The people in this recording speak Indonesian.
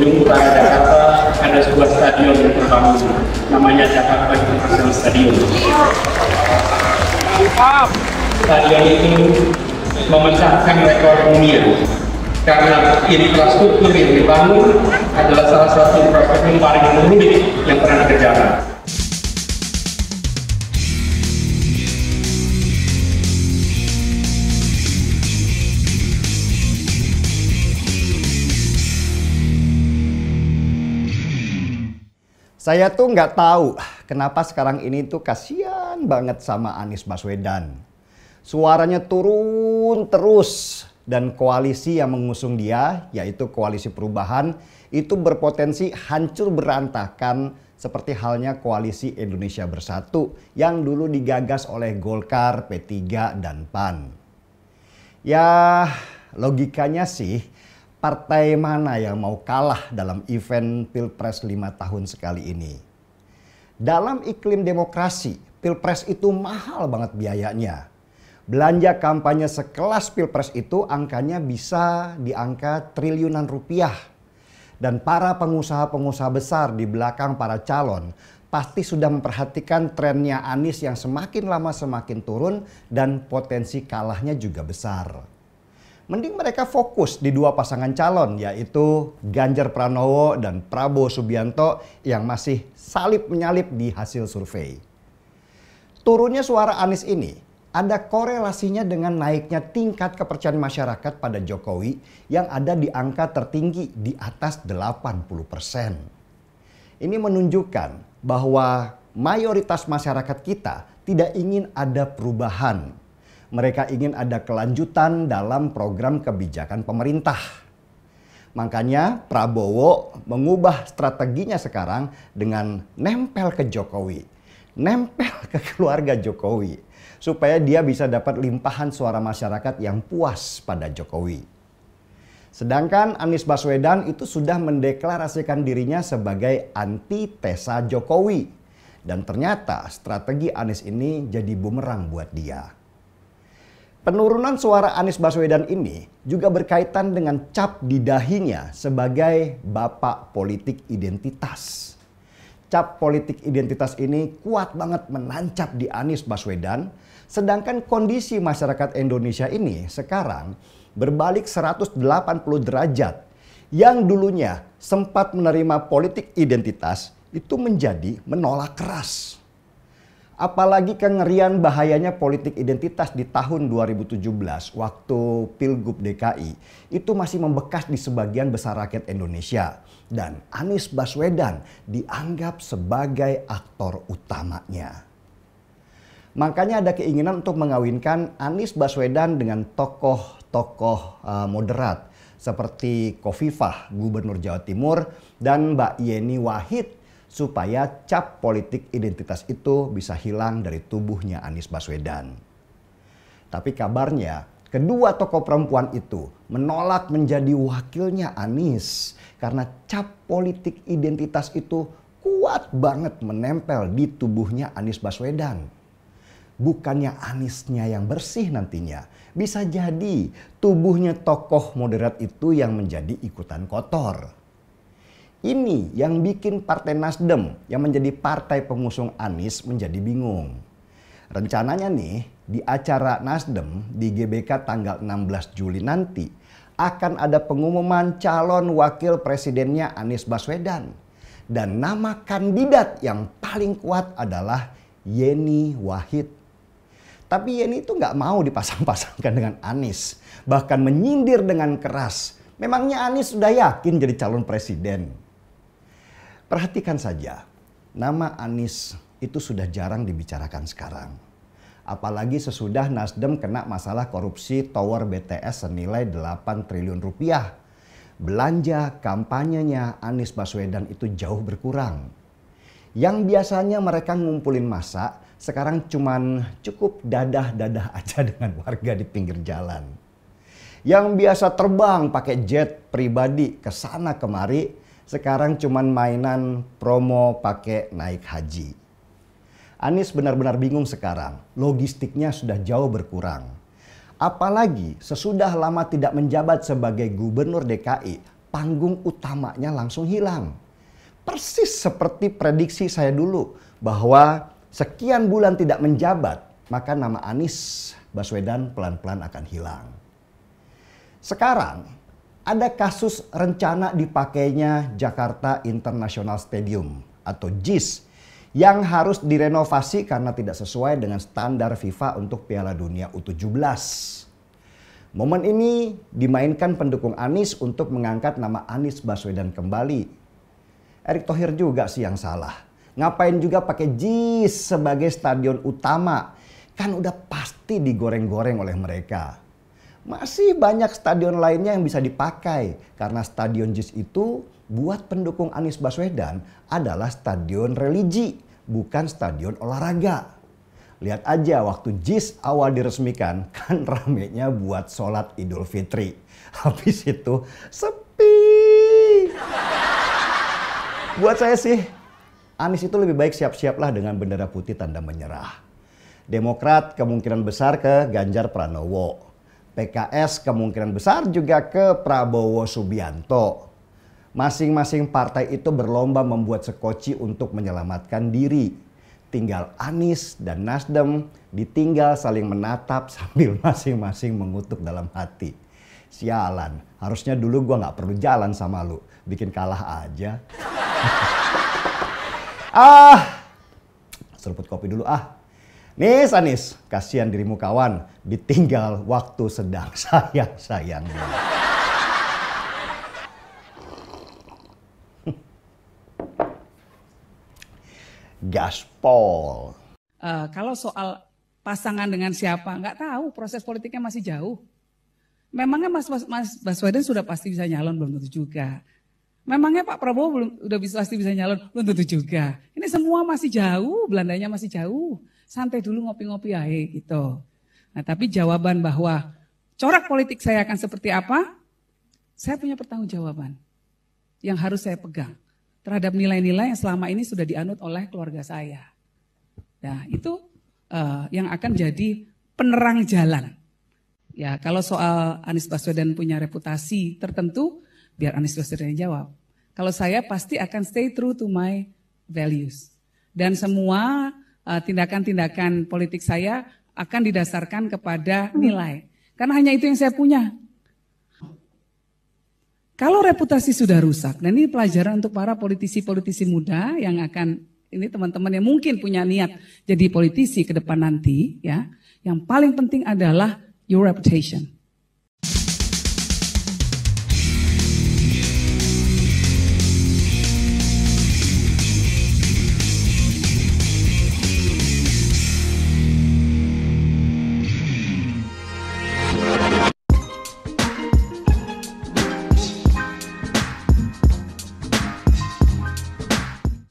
ujung utara Jakarta ada sebuah stadion yang terbangun, namanya Jakarta International Stadium. Stadion itu memecahkan rekor dunia karena infrastruktur yang dibangun adalah salah satu infrastruktur paling rumit yang pernah dikerjakan. Saya tuh nggak tahu kenapa sekarang ini tuh kasihan banget sama Anies Baswedan. Suaranya turun terus dan koalisi yang mengusung dia, yaitu Koalisi Perubahan, itu berpotensi hancur berantakan seperti halnya Koalisi Indonesia Bersatu yang dulu digagas oleh Golkar, P3, dan PAN. Ya, logikanya sih, partai mana yang mau kalah dalam event Pilpres 5 tahun sekali ini? Dalam iklim demokrasi, Pilpres itu mahal banget biayanya. Belanja kampanye sekelas Pilpres itu angkanya bisa di angka triliunan rupiah. Dan para pengusaha-pengusaha besar di belakang para calon pasti sudah memperhatikan trennya Anies yang semakin lama semakin turun dan potensi kalahnya juga besar. Mending mereka fokus di dua pasangan calon, yaitu Ganjar Pranowo dan Prabowo Subianto yang masih salip menyalip di hasil survei. Turunnya suara Anies ini ada korelasinya dengan naiknya tingkat kepercayaan masyarakat pada Jokowi yang ada di angka tertinggi di atas 80%. Ini menunjukkan bahwa mayoritas masyarakat kita tidak ingin ada perubahan. Mereka ingin ada kelanjutan dalam program kebijakan pemerintah. Makanya Prabowo mengubah strateginya sekarang dengan nempel ke Jokowi. Nempel ke keluarga Jokowi. Supaya dia bisa dapat limpahan suara masyarakat yang puas pada Jokowi. Sedangkan Anies Baswedan itu sudah mendeklarasikan dirinya sebagai antitesa Jokowi. Dan ternyata strategi Anies ini jadi bumerang buat dia. Penurunan suara Anies Baswedan ini juga berkaitan dengan cap di dahinya sebagai bapak politik identitas. Cap politik identitas ini kuat banget menancap di Anies Baswedan, sedangkan kondisi masyarakat Indonesia ini sekarang berbalik 180 derajat. Yang dulunya sempat menerima politik identitas itu menjadi menolak keras. Apalagi kengerian bahayanya politik identitas di tahun 2017 waktu Pilgub DKI itu masih membekas di sebagian besar rakyat Indonesia. Dan Anies Baswedan dianggap sebagai aktor utamanya. Makanya ada keinginan untuk mengawinkan Anies Baswedan dengan tokoh-tokoh moderat seperti Khofifah, Gubernur Jawa Timur, dan Mbak Yeni Wahid, supaya cap politik identitas itu bisa hilang dari tubuhnya Anies Baswedan. Tapi kabarnya kedua tokoh perempuan itu menolak menjadi wakilnya Anies karena cap politik identitas itu kuat banget menempel di tubuhnya Anies Baswedan. Bukannya Aniesnya yang bersih nantinya, bisa jadi tubuhnya tokoh moderat itu yang menjadi ikutan kotor. Ini yang bikin Partai Nasdem yang menjadi partai pengusung Anies menjadi bingung. Rencananya nih di acara Nasdem di GBK tanggal 16 Juli nanti akan ada pengumuman calon wakil presidennya Anies Baswedan. Dan nama kandidat yang paling kuat adalah Yeni Wahid. Tapi Yeni itu nggak mau dipasang-pasangkan dengan Anies. Bahkan menyindir dengan keras. Memangnya Anies sudah yakin jadi calon presiden? Perhatikan saja, nama Anies itu sudah jarang dibicarakan sekarang. Apalagi sesudah Nasdem kena masalah korupsi tower BTS senilai 8 triliun rupiah. Belanja kampanyenya Anies Baswedan itu jauh berkurang. Yang biasanya mereka ngumpulin massa, sekarang cuman cukup dadah-dadah aja dengan warga di pinggir jalan. Yang biasa terbang pakai jet pribadi ke sana kemari, sekarang cuman mainan promo pakai naik haji. Anies benar-benar bingung sekarang, logistiknya sudah jauh berkurang. Apalagi sesudah lama tidak menjabat sebagai gubernur DKI, panggung utamanya langsung hilang. Persis seperti prediksi saya dulu bahwa sekian bulan tidak menjabat, maka nama Anies Baswedan pelan-pelan akan hilang. Sekarang ada kasus rencana dipakainya Jakarta International Stadium atau JIS yang harus direnovasi karena tidak sesuai dengan standar FIFA untuk Piala Dunia U17. Momen ini dimainkan pendukung Anies untuk mengangkat nama Anies Baswedan kembali. Erick Thohir juga sih yang salah. Ngapain juga pakai JIS sebagai stadion utama? Kan udah pasti digoreng-goreng oleh mereka. Masih banyak stadion lainnya yang bisa dipakai. Karena stadion JIS itu buat pendukung Anies Baswedan adalah stadion religi, bukan stadion olahraga. Lihat aja waktu JIS awal diresmikan, kan ramenya buat sholat Idul Fitri. Habis itu sepi. Buat saya sih, Anies itu lebih baik siap-siaplah dengan bendera putih tanda menyerah. Demokrat kemungkinan besar ke Ganjar Pranowo. PKS kemungkinan besar juga ke Prabowo Subianto. Masing-masing partai itu berlomba membuat sekoci untuk menyelamatkan diri. Tinggal Anies dan Nasdem ditinggal saling menatap sambil masing-masing mengutuk dalam hati. Sialan, harusnya dulu gua nggak perlu jalan sama lu, bikin kalah aja. Seruput kopi dulu ah. Nis Anies, kasihan dirimu kawan, ditinggal waktu sedang sayang-sayangnya. Gaspol. Kalau soal pasangan dengan siapa, nggak tahu, proses politiknya masih jauh. Memangnya Mas Baswedan sudah pasti bisa nyalon, belum tentu juga. Memangnya Pak Prabowo udah pasti bisa nyalon, belum tentu juga. Ini semua masih jauh, Belandanya masih jauh. Santai dulu ngopi-ngopi aja gitu. Nah tapi jawaban bahwa corak politik saya akan seperti apa, saya punya pertanggungjawaban yang harus saya pegang terhadap nilai-nilai yang selama ini sudah dianut oleh keluarga saya. Nah itu yang akan jadi penerang jalan. Ya kalau soal Anies Baswedan punya reputasi tertentu, biar Anies Baswedan yang jawab. Kalau saya pasti akan stay true to my values. Dan semua tindakan-tindakan politik saya akan didasarkan kepada nilai. Karena hanya itu yang saya punya. Kalau reputasi sudah rusak, dan ini pelajaran untuk para politisi-politisi muda yang akan, ini teman-teman yang mungkin punya niat jadi politisi ke depan nanti, ya. Yang paling penting adalah your reputation.